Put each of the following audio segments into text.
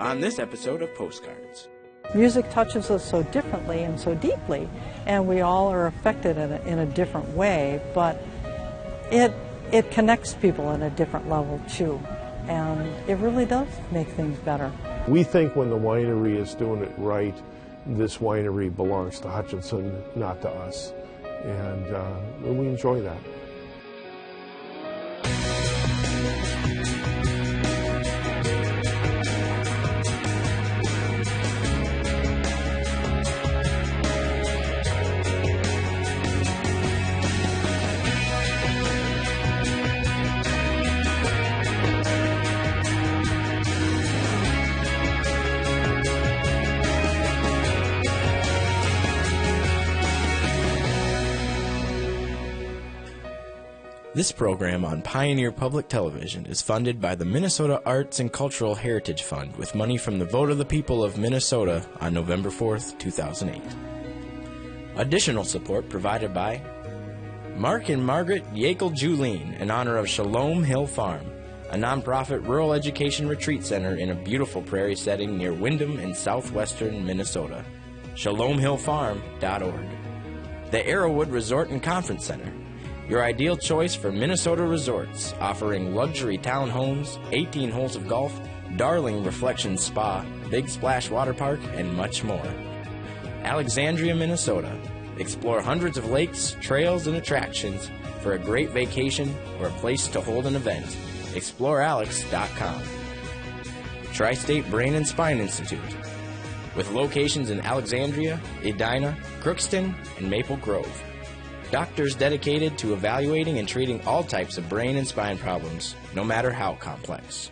on this episode of Postcards. Music touches us so differently and so deeply, and we all are affected in a different way, but it connects people at a different level too, and it really does make things better. We think when the winery is doing it right, this winery belongs to Hutchinson, not to us, and we enjoy that. This program on Pioneer Public Television is funded by the Minnesota Arts and Cultural Heritage Fund with money from the vote of the people of Minnesota on November 4th, 2008. Additional support provided by Mark and Margaret Yakel-Julien in honor of Shalom Hill Farm, a nonprofit rural education retreat center in a beautiful prairie setting near Windham in southwestern Minnesota. ShalomHillFarm.org. The Arrowwood Resort and Conference Center, your ideal choice for Minnesota resorts, offering luxury townhomes, 18 holes of golf, Darling Reflections Spa, Big Splash Water Park, and much more. Alexandria, Minnesota. Explore hundreds of lakes, trails, and attractions for a great vacation or a place to hold an event. ExploreAlex.com. Tri-State Brain and Spine Institute, with locations in Alexandria, Edina, Crookston, and Maple Grove. Doctors dedicated to evaluating and treating all types of brain and spine problems, no matter how complex.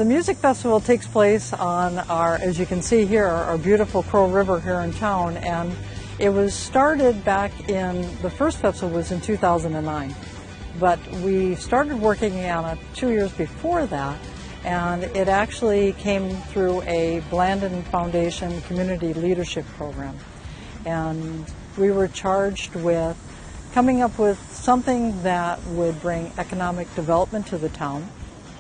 The music festival takes place on our, as you can see here, our beautiful Crow River here in town, and it was started back in, the first festival was in 2009, but we started working on it 2 years before that, and it actually came through a Blandin Foundation Community Leadership Program. And we were charged with coming up with something that would bring economic development to the town,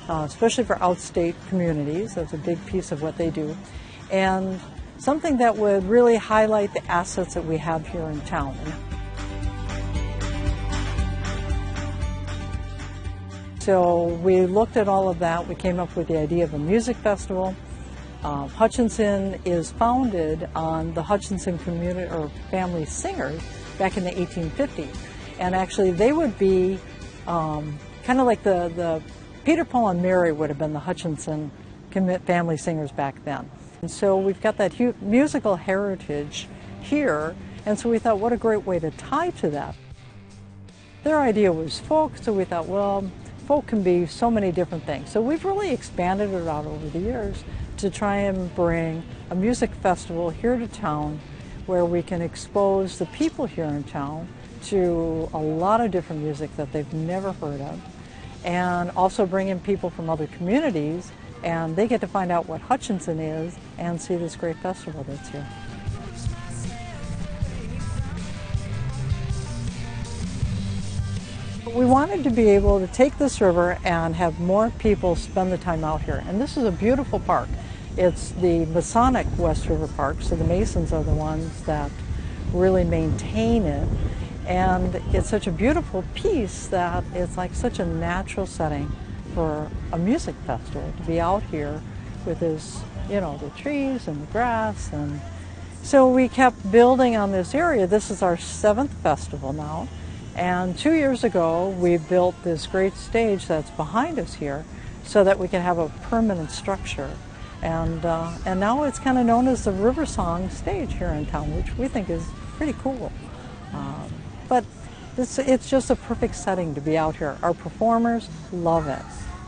especially for outstate communities. That's a big piece of what they do. And something that would really highlight the assets that we have here in town. So we looked at all of that. We came up with the idea of a music festival. Hutchinson is founded on the Hutchinson community or family singers back in the 1850s. And actually they would be kind of like the Peter, Paul, and Mary would have been the Hutchinson family singers back then. And so we've got that musical heritage here, and so we thought, what a great way to tie to that. Their idea was folk, so we thought, well, folk can be so many different things. So we've really expanded it out over the years to try and bring a music festival here to town where we can expose the people here in town to a lot of different music that they've never heard of, and also bring in people from other communities, and they get to find out what Hutchinson is and see this great festival that's here. We wanted to be able to take this river and have more people spend the time out here. And this is a beautiful park. It's the Masonic West River Park, so the Masons are the ones that really maintain it. And it's such a beautiful piece that it's like such a natural setting for a music festival to be out here with this, you know, the trees and the grass. And so we kept building on this area. This is our 7th festival now. And 2 years ago, we built this great stage that's behind us here so that we can have a permanent structure. And now it's kind of known as the River Song stage here in town, which we think is pretty cool. But it's just a perfect setting to be out here. Our performers love it.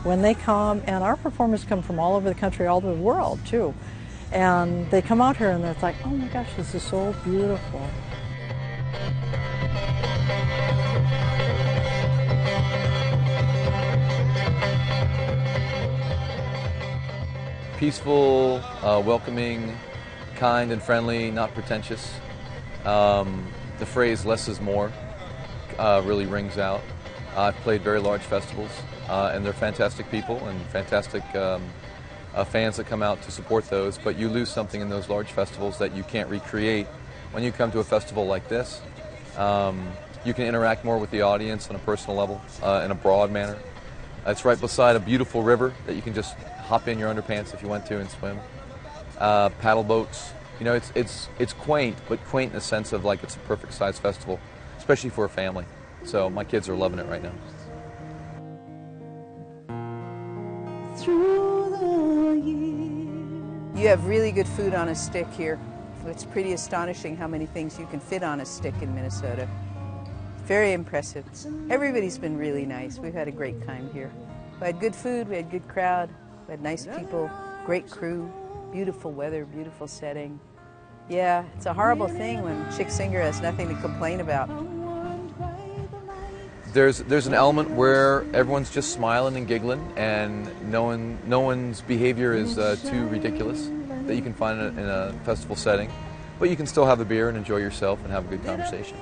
When they come, and our performers come from all over the country, all over the world too, and they come out here and it's like, oh my gosh, this is so beautiful. Peaceful, welcoming, kind and friendly, not pretentious. The phrase "less is more" really rings out. I've played very large festivals, and they're fantastic people and fantastic fans that come out to support those, but you lose something in those large festivals that you can't recreate when you come to a festival like this. You can interact more with the audience on a personal level, in a broad manner. It's right beside a beautiful river that you can just hop in your underpants if you want to and swim. Paddle boats. You know, it's quaint, but quaint in the sense of like it's a perfect size festival, especially for a family. So my kids are loving it right now. You have really good food on a stick here. It's pretty astonishing how many things you can fit on a stick in Minnesota. Very impressive. Everybody's been really nice. We've had a great time here. We had good food, we had good crowd, we had nice people, great crew, beautiful weather, beautiful setting. Yeah, it's a horrible thing when Chick Singer has nothing to complain about. There's an element where everyone's just smiling and giggling, and no one's behavior is too ridiculous that you can find in a festival setting, but you can still have a beer and enjoy yourself and have a good conversation.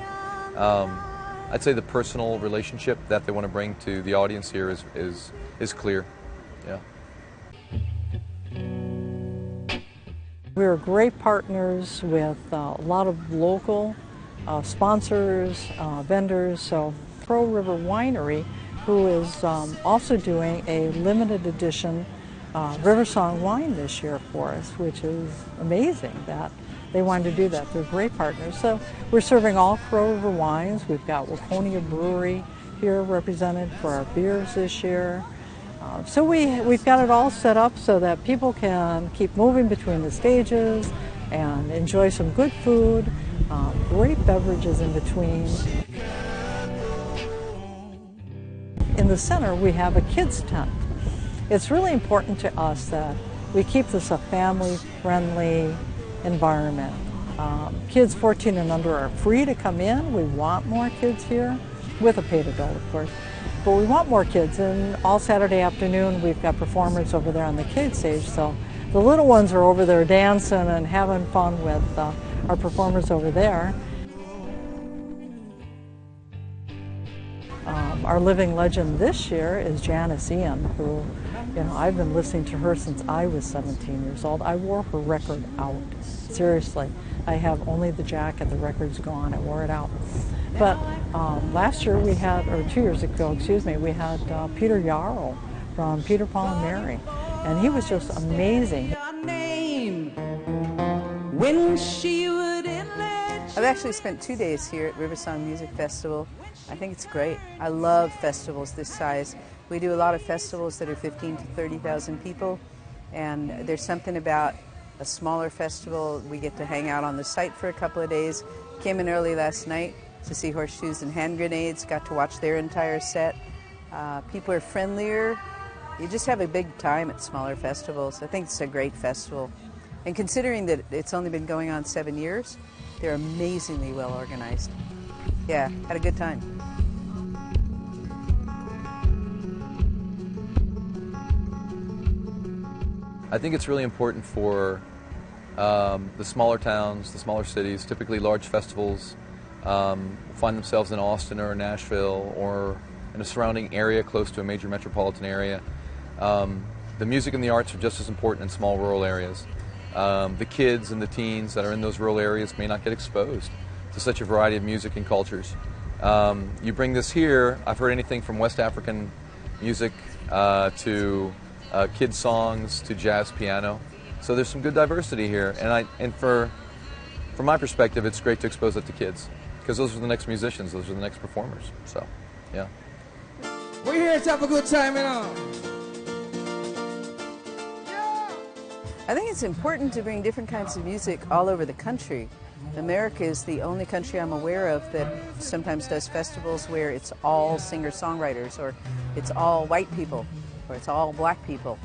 I'd say the personal relationship that they want to bring to the audience here is clear. Yeah. We're great partners with a lot of local sponsors, vendors. So Crow River Winery, who is also doing a limited edition River Song wine this year for us, which is amazing that they wanted to do that. They're great partners. So we're serving all Crow River wines. We've got Waconia Brewery here represented for our beers this year. So we've got it all set up so that people can keep moving between the stages and enjoy some good food, great beverages in between. In the center we have a kids tent, it's really important to us that we keep this a family-friendly environment. Kids 14 and under are free to come in. We want more kids here, with a paid adult, of course. But we want more kids, and all Saturday afternoon we've got performers over there on the kids stage, so the little ones are over there dancing and having fun with our performers over there. Our living legend this year is Janis Ian, who, you know, I've been listening to her since I was 17 years old. I wore her record out, seriously. I have only the jacket, the record's gone, I wore it out. But last year we had, or 2 years ago, excuse me, we had Peter Yarrow from Peter, Paul and Mary, and he was just amazing. I've actually spent 2 days here at Riversong Music Festival. I think it's great. I love festivals this size. We do a lot of festivals that are 15 to 30,000 people, and there's something about a smaller festival. We get to hang out on the site for a couple of days. Came in early last night to see Horseshoes and Hand Grenades, got to watch their entire set. People are friendlier. You just have a big time at smaller festivals. I think it's a great festival. And considering that it's only been going on 7 years, they're amazingly well organized. Yeah, had a good time. I think it's really important for the smaller towns, the smaller cities, typically large festivals, find themselves in Austin or Nashville or in a surrounding area close to a major metropolitan area. The music and the arts are just as important in small rural areas. The kids and the teens that are in those rural areas may not get exposed to such a variety of music and cultures. You bring this here, I've heard anything from West African music to kids songs to jazz piano. So there's some good diversity here, and from my perspective, it's great to expose it to kids because those are the next musicians, those are the next performers. So, yeah. We're here to have a good time, you know. I think it's important to bring different kinds of music all over the country. America is the only country I'm aware of that sometimes does festivals where it's all singer-songwriters, or it's all white people, or it's all black people.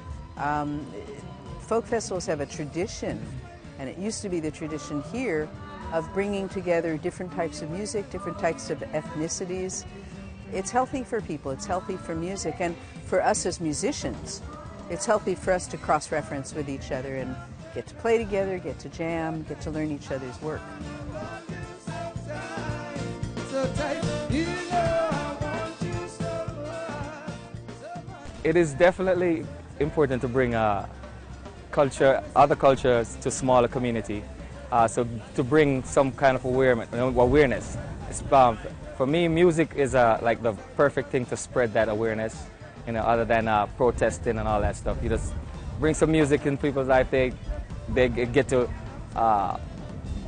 Folk festivals have a tradition, and it used to be the tradition here, of bringing together different types of music, different types of ethnicities. It's healthy for people, it's healthy for music, and for us as musicians, it's healthy for us to cross-reference with each other and get to play together, get to jam, get to learn each other's work. It is definitely important to bring other cultures to smaller community. So to bring some kind of awareness. For me, music is like the perfect thing to spread that awareness. You know, other than protesting and all that stuff. You just bring some music in people's life, they get to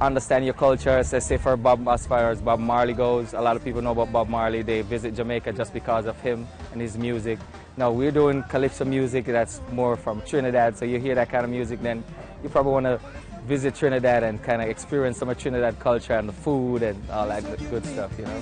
understand your culture. So say for as far as Bob Marley goes, a lot of people know about Bob Marley. They visit Jamaica just because of him and his music. Now we're doing calypso music that's more from Trinidad, so you hear that kind of music, then you probably want to visit Trinidad and kind of experience some of Trinidad culture and the food and all that good stuff, you know.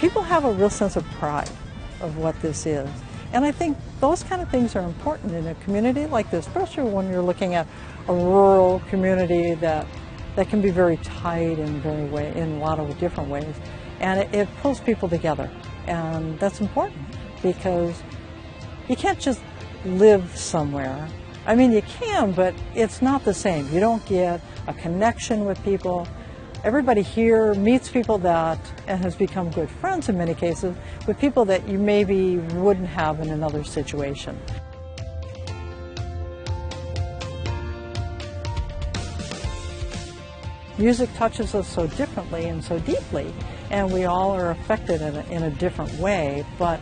people have a real sense of pride of what this is. And I think those kind of things are important in a community like this, especially when you're looking at a rural community that can be very tight in a lot of different ways. And it pulls people together. And that's important because you can't just live somewhere. I mean, you can, but it's not the same. You don't get a connection with people. Everybody here meets people and has become good friends in many cases with people that you maybe wouldn't have in another situation. Music touches us so differently and so deeply, and we all are affected in a different way, but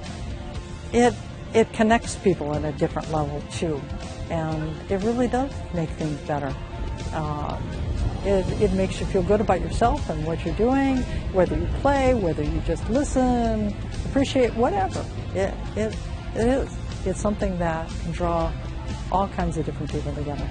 it connects people at a different level too, and it really does make things better. It makes you feel good about yourself and what you're doing, whether you play, whether you just listen, appreciate, whatever. It is. It's something that can draw all kinds of different people together.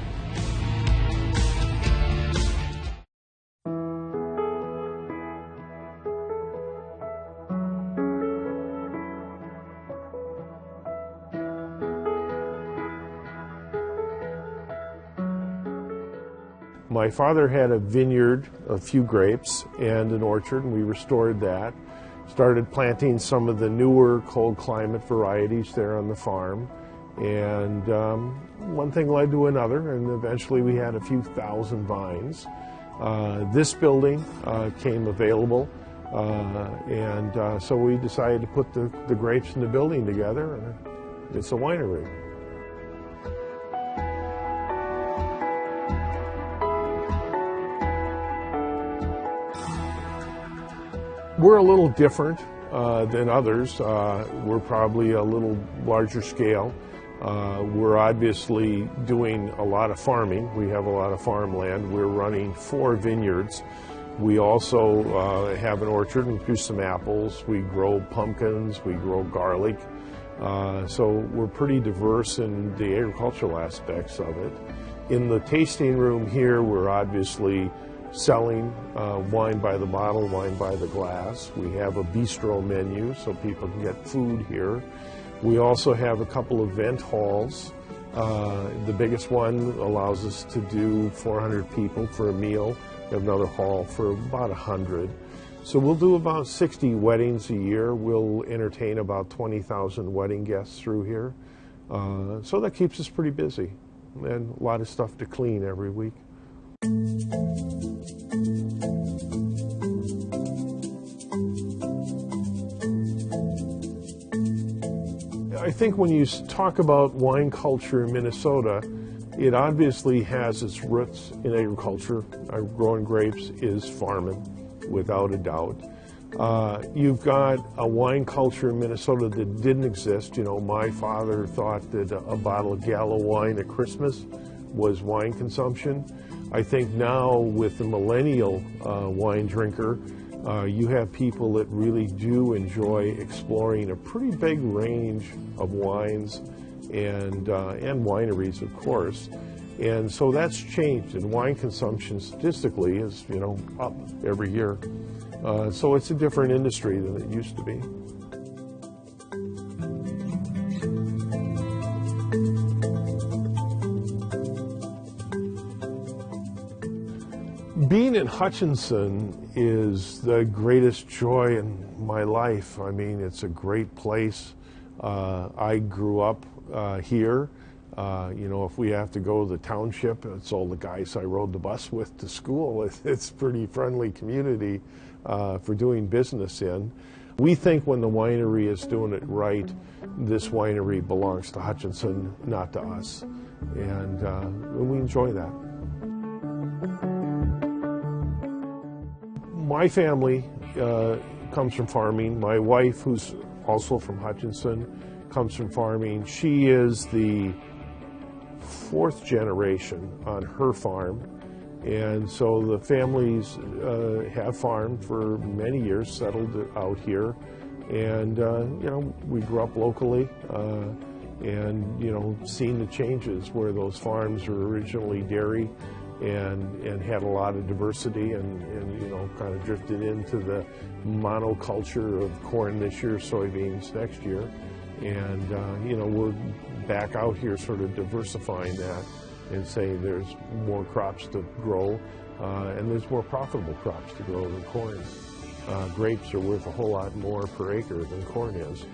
My father had a vineyard, a few grapes, and an orchard, and we restored that. Started planting some of the newer cold climate varieties there on the farm. And one thing led to another, and eventually we had a few thousand vines. This building came available, and so we decided to put the grapes in the building together, and it's a winery. We're a little different than others. We're probably a little larger scale. We're obviously doing a lot of farming. We have a lot of farmland. We're running 4 vineyards. We also have an orchard and produce some apples. We grow pumpkins. We grow garlic. So we're pretty diverse in the agricultural aspects of it. In the tasting room here, we're obviously selling wine by the bottle, wine by the glass. We have a bistro menu so people can get food here. We also have a couple of event halls. The biggest one allows us to do 400 people for a meal. We have another hall for about 100. So we'll do about 60 weddings a year. We'll entertain about 20,000 wedding guests through here. So that keeps us pretty busy, and a lot of stuff to clean every week. I think when you talk about wine culture in Minnesota, it obviously has its roots in agriculture. Growing grapes is farming, without a doubt. You've got a wine culture in Minnesota that didn't exist. You know, my father thought that a bottle of Gallo wine at Christmas was wine consumption. I think now with the millennial wine drinker, you have people that really do enjoy exploring a pretty big range of wines and wineries, of course. And so that's changed, and wine consumption statistically is, up every year. So it's a different industry than it used to be. Being in Hutchinson is the greatest joy in my life. I mean, it's a great place. I grew up here. If we have to go to the township, it's all the guys I rode the bus with to school. It's a pretty friendly community for doing business in. We think when the winery is doing it right, this winery belongs to Hutchinson, not to us. And we enjoy that. My family comes from farming. My wife, who's also from Hutchinson, comes from farming. She is the 4th generation on her farm, and so the families have farmed for many years, settled out here, and we grew up locally, and seen the changes where those farms were originally dairy and had a lot of diversity and kind of drifted into the monoculture of corn this year, soybeans next year. And, we're back out here sort of diversifying that and saying there's more crops to grow and there's more profitable crops to grow than corn. Grapes are worth a whole lot more per acre than corn is.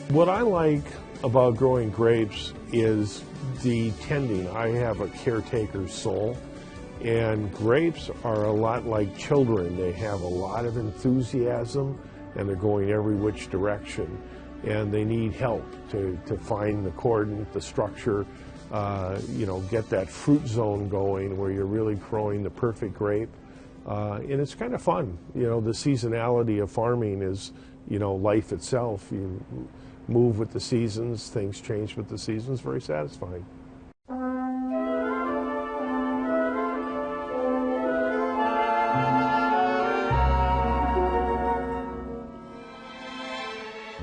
What I like about growing grapes is the tending. I have a caretaker's soul, and grapes are a lot like children. They have a lot of enthusiasm, and they're going every which direction, and they need help to find the coordinate, the structure, get that fruit zone going where you're really growing the perfect grape. And it's kind of fun. The seasonality of farming is, life itself. You move with the seasons, things change with the seasons, very satisfying.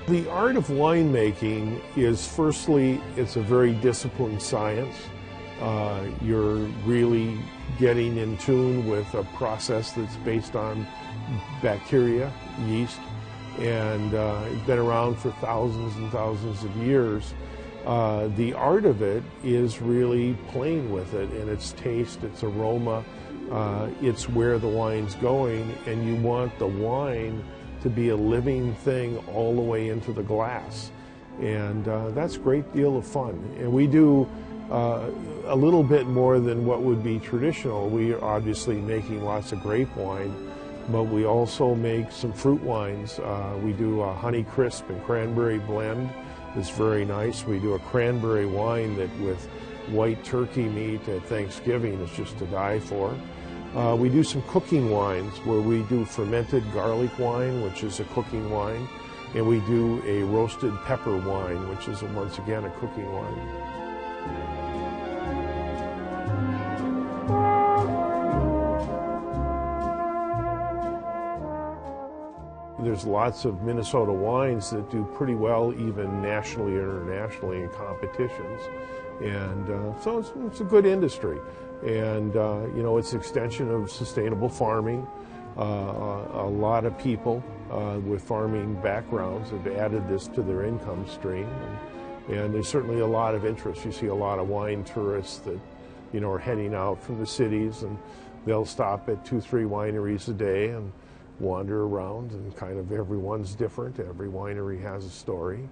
The art of winemaking is, firstly, it's a very disciplined science. You're really getting in tune with a process that's based on bacteria, yeast, and it's been around for thousands and thousands of years. The art of it is really playing with it and its taste, its aroma, it's where the wine's going, and you want the wine to be a living thing all the way into the glass. And that's a great deal of fun. And we do a little bit more than what would be traditional. We are obviously making lots of grape wine, but we also make some fruit wines. We do a honey crisp and cranberry blend that's very nice. We do a cranberry wine that with white turkey meat at Thanksgiving is just to die for. We do some cooking wines where we do fermented garlic wine, which is a cooking wine, and we do a roasted pepper wine, which is once again a cooking wine. There's lots of Minnesota wines that do pretty well even nationally or internationally in competitions. And so it's a good industry. And, it's an extension of sustainable farming. A lot of people with farming backgrounds have added this to their income stream. And there's certainly a lot of interest. You see a lot of wine tourists that, are heading out from the cities, and they'll stop at 2-3 wineries a day and wander around, and kind of everyone's different. Every winery has a story.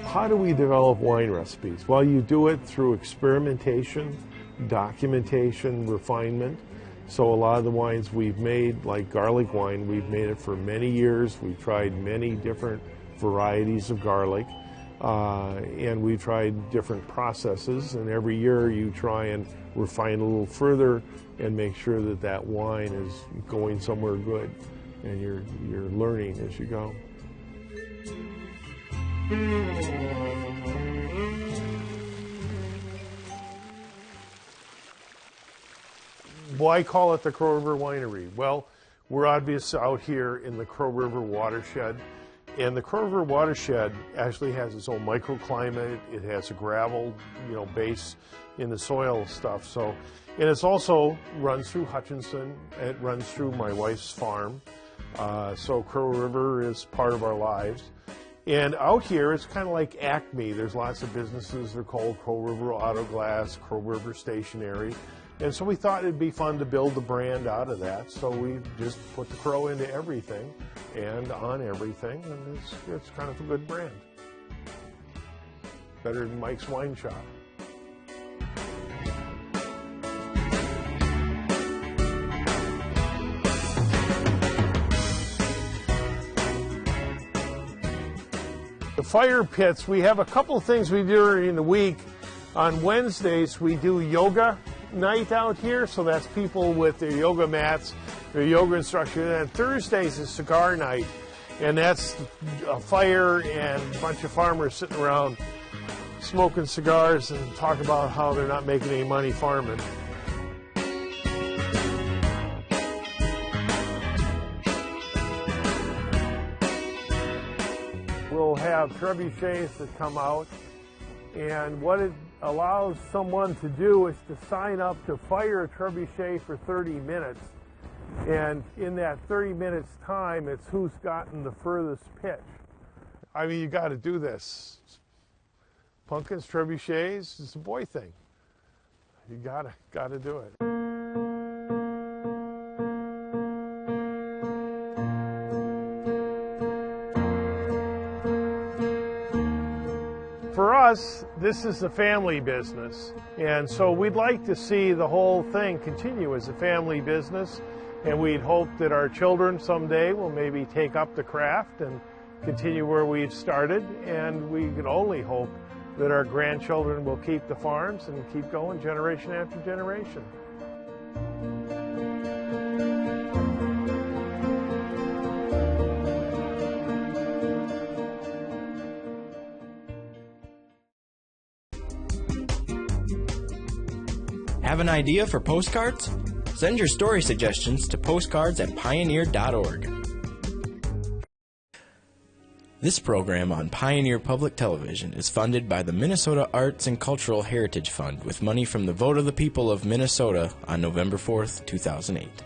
How do we develop wine recipes? Well, you do it through experimentation, documentation, refinement. So a lot of the wines we've made, like garlic wine, we've made it for many years. We've tried many different varieties of garlic, and we tried different processes, and every year you try and refine a little further and make sure that that wine is going somewhere good, and you're learning as you go. Why call it the Crow River Winery? Well, we're obviously out here in the Crow River watershed. And the Crow River watershed actually has its own microclimate. It has a gravel, base in the soil stuff. So, and it's also runs through Hutchinson. It runs through my wife's farm. So Crow River is part of our lives. And out here, it's kind of like Acme. There's lots of businesses. They're called Crow River Auto Glass, Crow River Stationery. And so we thought it'd be fun to build the brand out of that. So we just put the Crow into everything and on everything, and it's kind of a good brand. Better than Mike's Wine Shop. The fire pits, we have a couple of things we do during the week. On Wednesdays, we do yoga night out here, so that's people with their yoga mats, their yoga instruction. And Thursdays is cigar night, And that's a fire and a bunch of farmers sitting around smoking cigars and talk about how they're not making any money farming. We'll have trebuchets that come out, and what it allows someone to do is to sign up to fire a trebuchet for 30 minutes. And in that 30 minutes time, it's who's gotten the furthest pitch. I mean, you got to do this. Pumpkins, trebuchets, it's a boy thing. You gotta do it. For us, this is a family business, and so we'd like to see the whole thing continue as a family business, and we'd hope that our children someday will maybe take up the craft and continue where we've started, and we can only hope that our grandchildren will keep the farms and keep going generation after generation. Have an idea for postcards? Send your story suggestions to postcards@pioneer.org. This program on Pioneer Public Television is funded by the Minnesota Arts and Cultural Heritage Fund with money from the vote of the people of Minnesota on November 4th, 2008.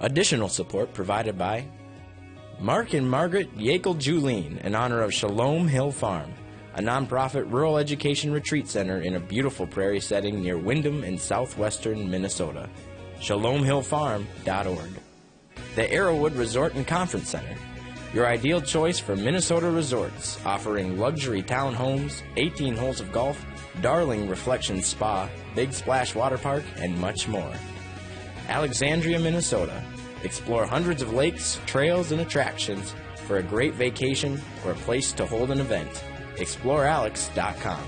Additional support provided by Mark and Margaret Yakel-Julien in honor of Shalom Hill Farm, a nonprofit rural education retreat center in a beautiful prairie setting near Windham in southwestern Minnesota. ShalomHillFarm.org. The Arrowwood Resort and Conference Center, your ideal choice for Minnesota resorts, offering luxury townhomes, 18 holes of golf, Darling Reflections Spa, Big Splash Water Park, and much more. Alexandria, Minnesota. Explore hundreds of lakes, trails, and attractions for a great vacation or a place to hold an event. ExploreAlex.com.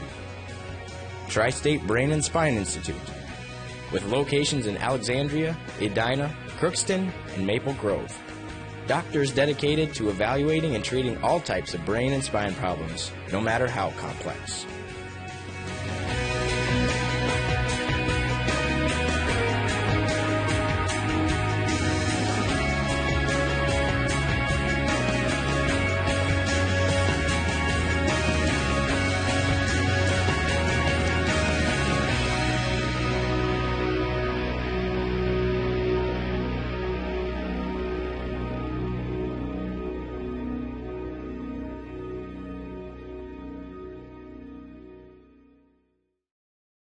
Tri-State Brain and Spine Institute, with locations in Alexandria, Edina, Crookston, and Maple Grove. Doctors dedicated to evaluating and treating all types of brain and spine problems, no matter how complex.